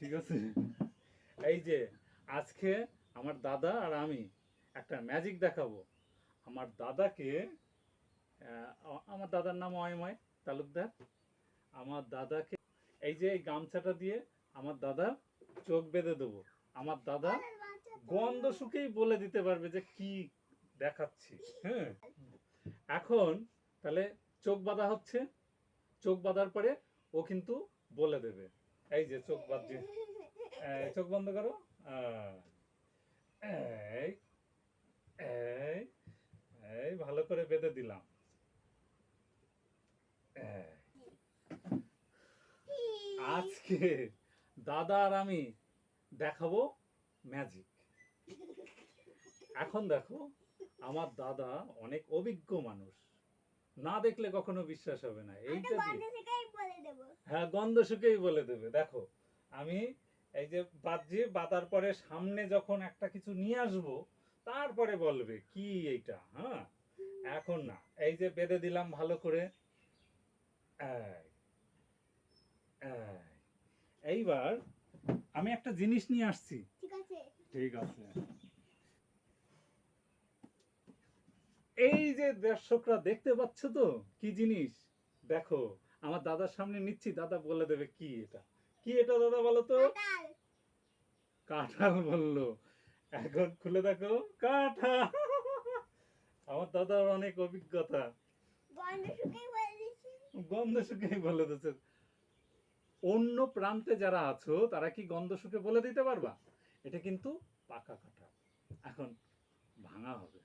ঠিক আছে। এই যে আজকে আমার দাদা আর আমি একটা ম্যাজিক দেখাবো। আমার দাদাকে আমার দাদার নাম অয়ময় তালুকদার। আমার দাদাকে এই যে এই গামছাটা দিয়ে আমার দাদা চোখ বেঁধে দেবো। আমার দাদা গন্ধ শুকেই বলে দিতে পারবে যে কি দেখাচ্ছি। হ্যাঁ, এখন তাহলে চোখ বাঁধা হচ্ছে। চোখ বাঁধার পরে ও কিন্তু বলে দেবে। এই যে চোখ বাঁধছে, চোখ বন্ধ করো। এই এই এই ভালো করে বেঁধে দিলাম। আজকে দাদা আর আমি দেখাবো ম্যাজিক। এখন দেখো, আমার দাদা অনেক অভিজ্ঞ মানুষ, না দেখলে কখনো বিশ্বাস হবে না। এইটা দিয়ে হ্যাঁ, গন্ধ শুকেই বলে দেবে। দেখো আমি এই যে বাঁধছি, বাঁধার পরে সামনে যখন একটা কিছু নিয়ে আসবো তারপরে বলবে কি এইটা। হ্যাঁ, এখন না, এই যে বেঁধে দিলাম ভালো করে। এইবার আমি একটা জিনিস নিয়ে আসছি। ঠিক আছে। এই যে দর্শকরা দেখতে পাচ্ছ তো কি জিনিস, দেখো আমার দাদার সামনে নিচ্ছি, দাদা বলে দেবে কি এটা। কি এটা দাদা বলো তো? কাঁঠাল বললো। এখন খুলে দেখো, কাঁঠাল। আমার দাদার অনেক অভিজ্ঞতা, গন্ধ শুকেই বলে দিচ্ছে। অন্য প্রান্তে যারা আছো তারা কি গন্ধ শুকে বলে দিতে পারবা? এটা কিন্তু পাকা কাঁঠাল, এখন ভাঙা হবে।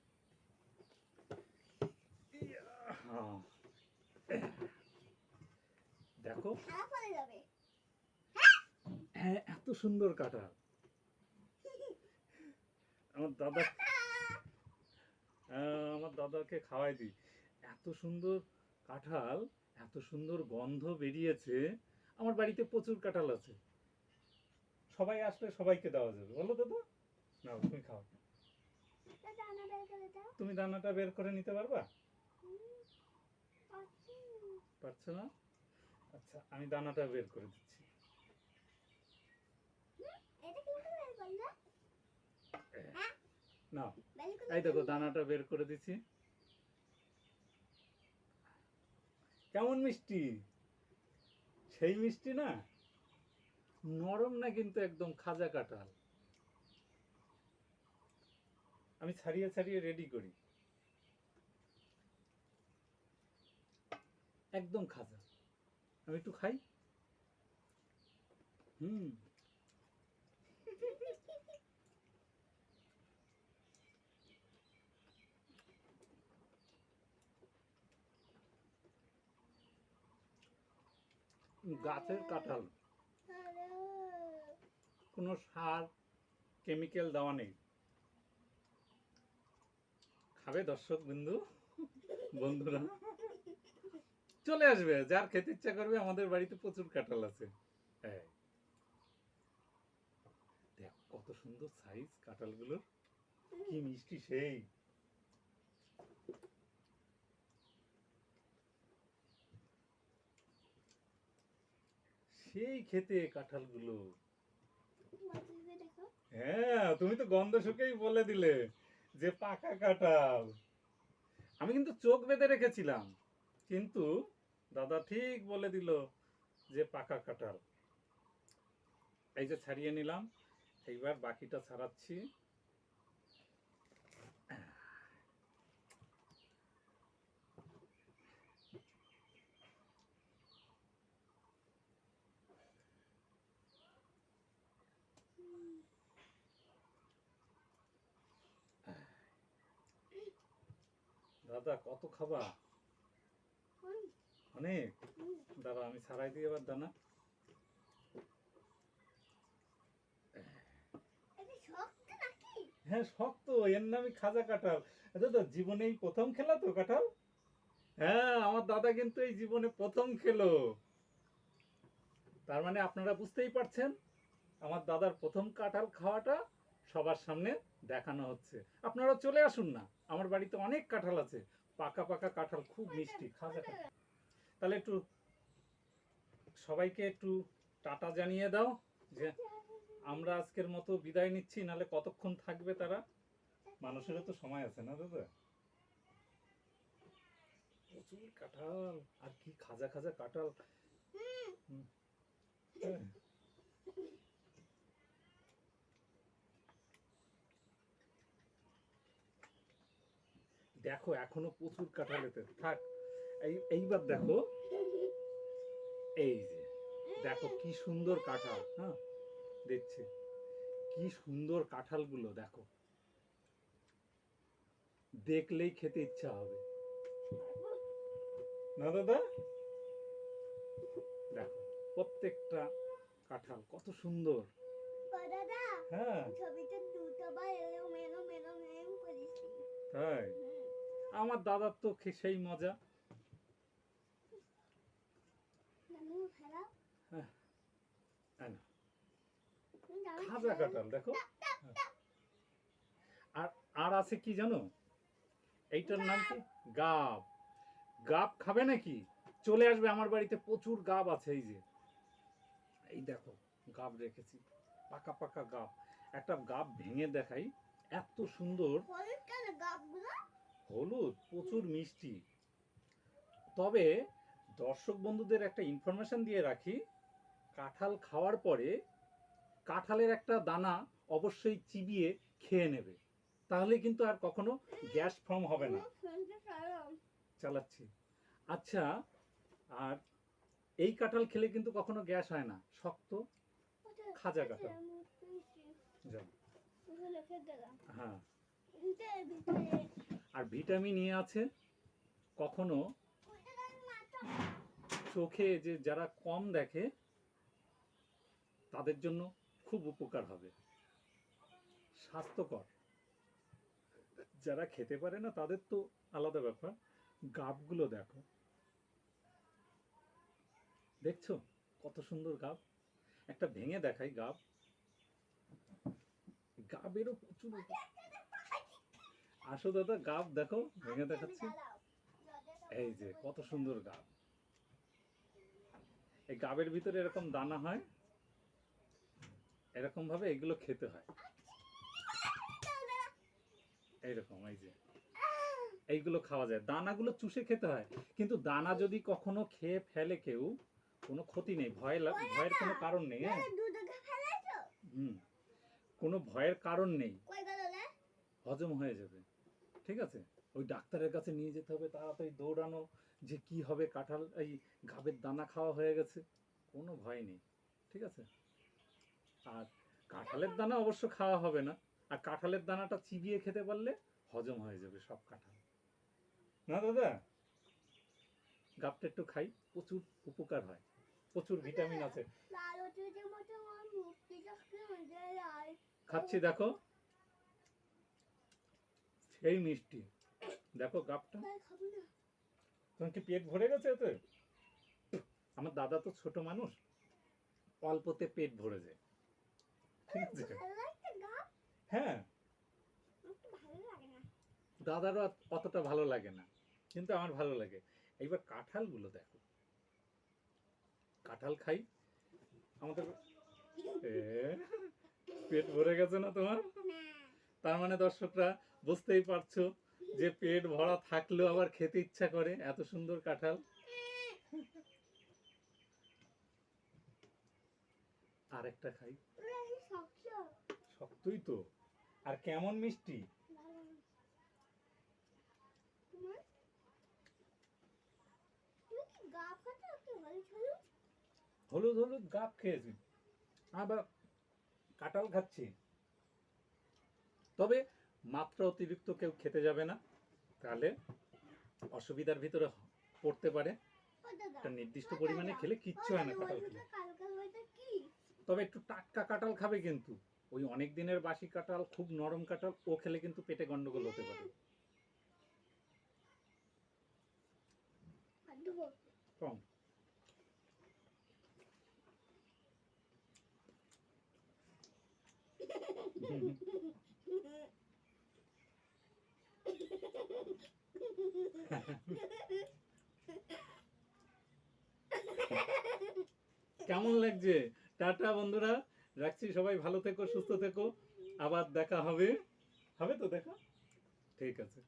দেখো, হ্যাঁ, এত সুন্দর কাঁঠাল। আমার দাদা, আমার দাদাকে খাওয়াই দিই। এত সুন্দর কাঁঠাল, এত সুন্দর গন্ধ বেরিয়েছে। আমার বাড়িতে প্রচুর কাঁঠাল আছে, সবাই আসলে সবাইকে দেওয়া যাবে। বলো দাদা, নাও তুমি খাও। তুমি দানাটা বের করে নিতে পারবা? পারছো না? আচ্ছা, আমি দানাটা বের করে দিচ্ছি। নাও, এই দেখো দানাটা বের করে দিচ্ছি। কেমন মিষ্টি, সেই মিষ্টি না? নরম না কিন্তু, একদম খাজা কাঁঠাল। আমি ছাড়িয়ে ছাড়িয়ে রেডি করি, একদম খাজা। আমি একটু খাই। হুম, গাছের কাঁঠাল, কোনো সার কেমিক্যাল দেওয়া নেই। খাবে দর্শক বিন্দু, বন্ধুরা চলে আসবে, যার খেতে ইচ্ছা করবে। আমাদের বাড়িতে প্রচুর কাঁঠাল আছে। হ্যাঁ, দেখ কত সুন্দর সাইজ কাঁঠালগুলোর, কি মিষ্টি, সেই সেই খেতে কাঁঠালগুলো। হ্যাঁ, তুমি তো গন্ধ শুকেই বলে দিলে যে পাকা কাঁঠাল। আমি কিন্তু চোখ বেঁধে রেখেছিলাম, কিন্তু দাদা ঠিক বলে দিল যে পাকা কাঁঠাল। এই যে ছাড়িয়ে নিলাম, এইবার বাকিটা ছাড়াচ্ছি। দাদা কত খাবা? অনেক। দাদা আমি ছাড়াই দিই এবার দানা। হ্যাঁ শক্ত, এর নামই খাজা কাঁঠাল। দাদা জীবনেই প্রথম খেলা তো কাঁঠাল। হ্যাঁ, আমার দাদা কিন্তু এই জীবনে প্রথম খেলো। তার মানে আপনারা বুঝতেই পারছেন, আমার দাদার প্রথম কাঁঠাল খাওয়াটা সবার সামনে দেখানো হচ্ছে। আপনারা চলে আসুন না, আমার বাড়িতে অনেক কাঁঠাল আছে, পাকা পাকা কাঁঠাল, খুব মিষ্টি খাজা কাঁঠাল। তাহলে একটু সবাইকে একটু টাটা জানিয়ে দাও যে আমরা আজকের মতো বিদায় নিচ্ছি, নাহলে কতক্ষণ থাকবে তারা? মানুষেরও তো সময় আছে না দাদা? প্রচুর কাঁঠাল, আর কি খাজা খাজা কাঁঠাল। হুম, হ্যাঁ। দেখো এখনো প্রচুর কাঁঠাল এতে থাক। এইবার দেখো, এই যে দেখো কি সুন্দর কাঁঠাল। হ্যাঁ, দেখছি কি সুন্দর কাঁঠালগুলো, দেখো দেখলেই খেতে ইচ্ছা হবে না দাদা? দেখো প্রত্যেকটা কাঁঠাল কত সুন্দর। দাদা, হ্যাঁ ছবিতে দুটো বার এলোমেলো মেলো করেছি। তাই? আমার দাদার তো সেই মজা। নানু ফেলাও। হ্যাঁ, আনো। নানু খাজা কাঁঠাল দেখো। আর আর আছে কি জানো, এইটার নাম কি? গাব। গাব খাবে নাকি? চলে আসবে আমার বাড়িতে, প্রচুর গাব আছে। এই যে এই দেখো গাব রেখেছি, পাকা পাকা গাব। একটা গাব ভেঙে দেখাই, এত সুন্দর। হলুদ কেন গাবগুলো? হলুদ, প্রচুর মিষ্টি। তবে দর্শক বন্ধুদের একটা ইনফরমেশন দিয়ে রাখি, কাঁঠাল খাওয়ার পরে কাঁঠালের একটা দানা অবশ্যই চিবিয়ে খেয়ে নেবে, তাহলে কিন্তু আর কখনো গ্যাস ফর্ম হবে না। ফোনটা চালাও। চালাচ্ছি। আচ্ছা, আর এই কাঁঠাল খেলে কিন্তু কখনো গ্যাস হয় না, শক্ত খাজা কাঁঠাল। যাও। লিখে দিলাম। হ্যাঁ, এটার ভিতরে আর ভিটামিন ই আছে। কখনো চোখে যে যারা কম দেখে তাদের জন্য খুব উপকার হবে, স্বাস্থ্যকর। যারা খেতে পারে না তাদের তো আলাদা ব্যাপার। গাবগুলো দেখো, দেখছো কত সুন্দর গাব। একটা ভেঙে দেখাই গাব। গাবেরও প্রচুর আসো দাদা, গাব দেখো ভেঙে দেখাচ্ছি। এই যে কত সুন্দর গাব। এই গাবের ভিতরে এরকম দানা হয়, এরকম ভাবে এগুলো খেতে হয়। এইরকম, এই যে এইগুলো খাওয়া যায়, দানাগুলো চুষে খেতে হয়। কিন্তু দানা যদি কখনো খেয়ে ফেলে কেউ, কোনো ক্ষতি নেই, ভয়ের কোনো কারণ নেই। হ্যাঁ, দুধকে ফেলাইছো? হুম, কোনো ভয়ের কারণ নেই, কই গেল রে? হজম হয়ে যাবে। ঠিক আছে, ওই ডাক্তারের কাছে নিয়ে যেতে হবে তাড়াতাড়ি দৌড়ানো, যে কি হবে, কাঁঠাল এই গাবের দানা খাওয়া হয়ে গেছে, কোনো ভয় নেই। ঠিক আছে। আর কাঁঠালের দানা অবশ্য খাওয়া হবে না, আর কাঁঠালের দানাটা চিবিয়ে খেতে পারলে হজম হয়ে যাবে সব কাঁঠাল। না দাদা, গাবটা একটু খাই, প্রচুর উপকার হয়, প্রচুর ভিটামিন আছে। লাল চুচের মতো আমার মুখটা কেমন লাল। খাচ্ছি দেখো, সেই মিষ্টি। দেখো গাবটা। তাই খাবো না। তোমার কি পেট ভরে গেছে এতে? আমার দাদা তো ছোট মানুষ, অল্পতে পেট ভরে যায়। ঠিক আছে। ভালো লাগছে গাব? হ্যাঁ, আমার তো ভালো লাগে না। দাদারও অতটা ভালো লাগে না, কিন্তু আমার ভালো লাগে। এইবার কাঁঠালগুলো দেখো, কাঁঠাল খাই আমাদের। এ, পেট ভরে গেছে না তোমার? না। তার মানে দর্শকরা বুঝতেই পারছো যে পেট ভরা থাকলেও আবার খেতে ইচ্ছা করে, এত সুন্দর কাঁঠাল। আর একটা খাই। শক্ত। শক্তই তো, আর কেমন মিষ্টি। ভালো না। তোমার? তুমি কি গাব খাচ্ছ একটু হলুদ হলুদ? হলুদ হলুদ গাব খেয়েছি, আবার কাঁঠাল খাচ্ছি। তবে মাত্রা অতিরিক্ত কেউ খেতে যাবে না, তাহলে অসুবিধার ভিতরে পড়তে পারে। ও দাদা। একটা নির্দিষ্ট পরিমাণে খেলে কিচ্ছু হয় না কাঁঠাল খেলে। কালো কালো এটা কি? তবে একটু টাটকা কাঁঠাল খাবে, কিন্তু ওই অনেক দিনের বাসি কাঁঠাল, খুব নরম কাঁঠাল, ও খেলে কিন্তু পেটে গন্ডগোল হতে পারে। কম। কেমন লাগছে? টাটা বন্ধুরা, রাখছি, সবাই ভালো থেকো, সুস্থ থেকো, আবার দেখা হবে। হবে তো দেখা? ঠিক আছে।